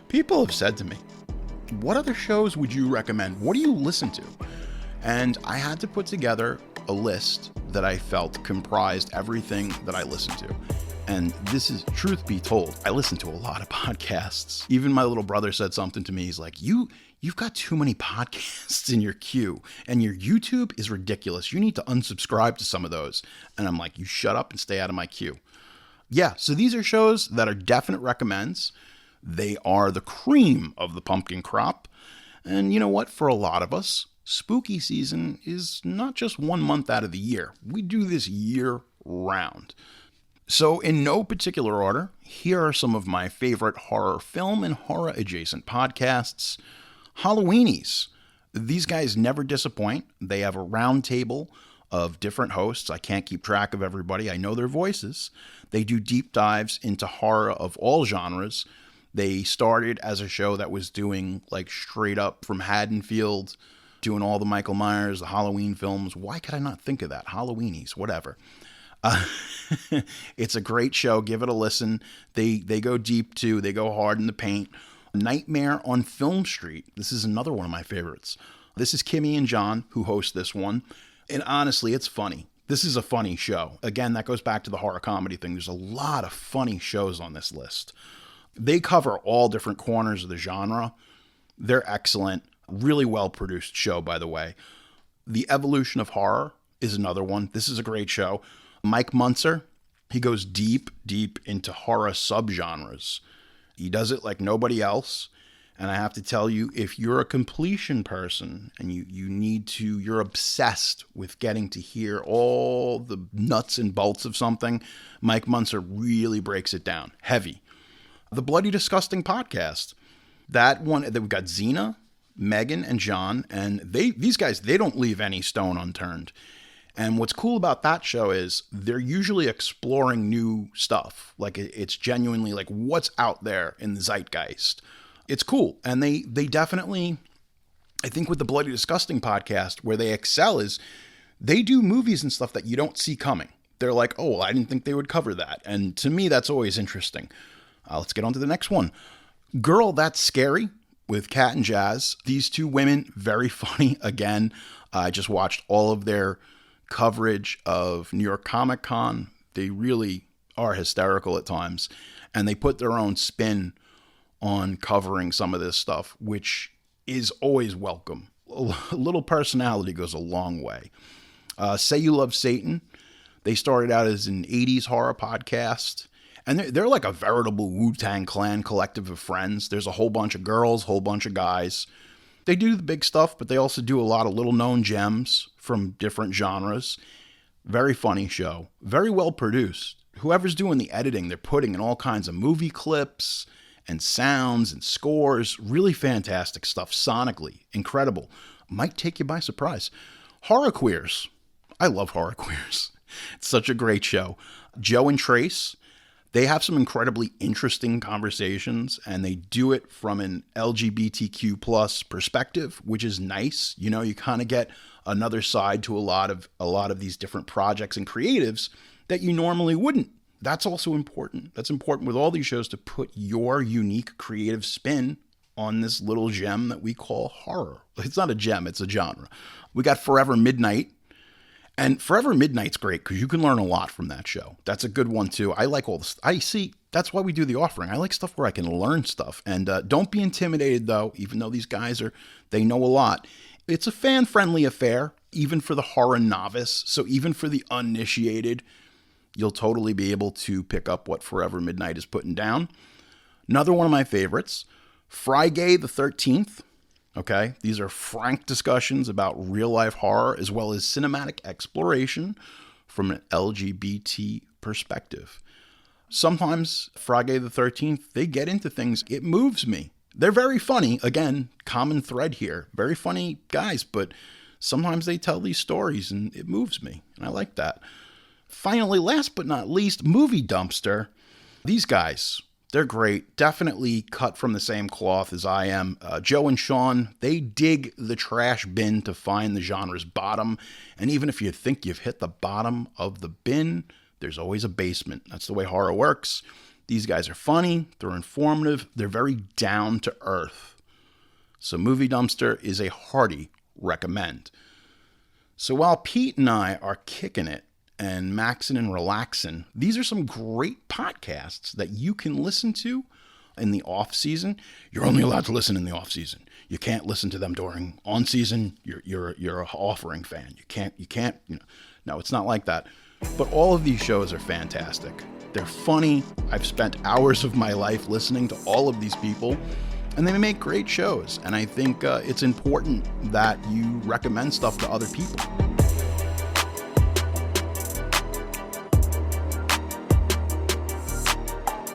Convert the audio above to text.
People have said to me, what other shows would you recommend? What do you listen to? And I had to put together a list that I felt comprised everything that I listen to. And this is, truth be told, I listen to a lot of podcasts. Even my little brother said something to me. He's like, you've got too many podcasts in your queue, and your YouTube is ridiculous. You need to unsubscribe to some of those. And I'm like, you shut up and stay out of my queue. Yeah, so these are shows that are definite recommends. They are the cream of the pumpkin crop. And you know what? For a lot of us, spooky season is not just 1 month out of the year. We do this year round. So in no particular order, here are some of my favorite horror film and horror adjacent podcasts. Halloweenies. These guys never disappoint. They have a round table of different hosts. I can't keep track of everybody. I know their voices. They do deep dives into horror of all genres. They started as a show that was doing like straight up from Haddonfield, doing all the Michael Myers, the Halloween films. Why could I not think of that? Halloweenies, whatever. It's a great show. Give it a listen. They go deep too. They go hard in the paint. Nightmare on Film Street. This is another one of my favorites. This is Kimmi and Jon who host this one. And honestly, it's funny. This is a funny show. Again, that goes back to the horror comedy thing. There's a lot of funny shows on this list. They cover all different corners of the genre. They're excellent. Really well produced show, by the way. The Evolution of Horror is another one. This is a great show. Mike Muncer, he goes deep into horror subgenres. He does it like nobody else. And I have to tell you, if you're a completion person and you're obsessed with getting to hear all the nuts and bolts of something, Mike Muncer really breaks it down. Heavy. The Bloody Disgusting podcast. That one, we've got Zena, Megan, and John, and these guys, they don't leave any stone unturned. And what's cool about that show is they're usually exploring new stuff. Like it's genuinely like what's out there in the zeitgeist. It's cool. And they definitely, I think with the Bloody Disgusting podcast, where they excel is they do movies and stuff that you don't see coming. They're like, oh, I didn't think they would cover that. And to me, that's always interesting. Let's get on to the next one. Girl, That's Scary with Kat and Jazz. These two women, very funny. Again, I just watched all of their coverage of New York Comic Con. They really are hysterical at times. And they put their own spin on covering some of this stuff, which is always welcome. A little personality goes a long way. Say You Love Satan. They started out as an 80s horror podcast. And they're like a veritable Wu-Tang Clan collective of friends. There's a whole bunch of girls, whole bunch of guys. They do the big stuff, but they also do a lot of little known gems from different genres. Very funny show. Very well produced. Whoever's doing the editing, they're putting in all kinds of movie clips and sounds and scores. Really fantastic stuff sonically. Incredible. Might take you by surprise. Horror Queers. I love Horror Queers. It's such a great show. Joe and Trace. They have some incredibly interesting conversations, and they do it from an LGBTQ plus perspective, which is nice. You know, you kind of get another side to a lot of these different projects and creatives that you normally wouldn't. That's also important. That's important with all these shows, to put your unique creative spin on this little gem that we call horror. It's not a gem, it's a genre. We got Forever Midnight. And Forever Midnight's great because you can learn a lot from that show. That's a good one too. I like all this. That's why we do the offering. I like stuff where I can learn stuff. And don't be intimidated though, even though these guys they know a lot. It's a fan-friendly affair, even for the horror novice. So even for the uninitiated, you'll totally be able to pick up what Forever Midnight is putting down. Another one of my favorites, Friday the 13th. Okay, these are frank discussions about real-life horror as well as cinematic exploration from an LGBT perspective. Sometimes Friday the 13th, they get into things. It moves me. They're very funny. Again, common thread here. Very funny guys, but sometimes they tell these stories and it moves me, and I like that. Finally, last but not least, Movie Dumpster. These guys, they're great. Definitely cut from the same cloth as I am. Joe and Sean, they dig the trash bin to find the genre's bottom. And even if you think you've hit the bottom of the bin, there's always a basement. That's the way horror works. These guys are funny, they're informative, they're very down to earth. So Movie Dumpster is a hearty recommend. So while Pete and I are kicking it and maxing and relaxing, these are some great podcasts that you can listen to in the off season. You're only allowed to listen in the off season. You can't listen to them during on season. You're a offering fan. You can't. No, it's not like that. But all of these shows are fantastic. They're funny. I've spent hours of my life listening to all of these people, and they make great shows. And I think it's important that you recommend stuff to other people.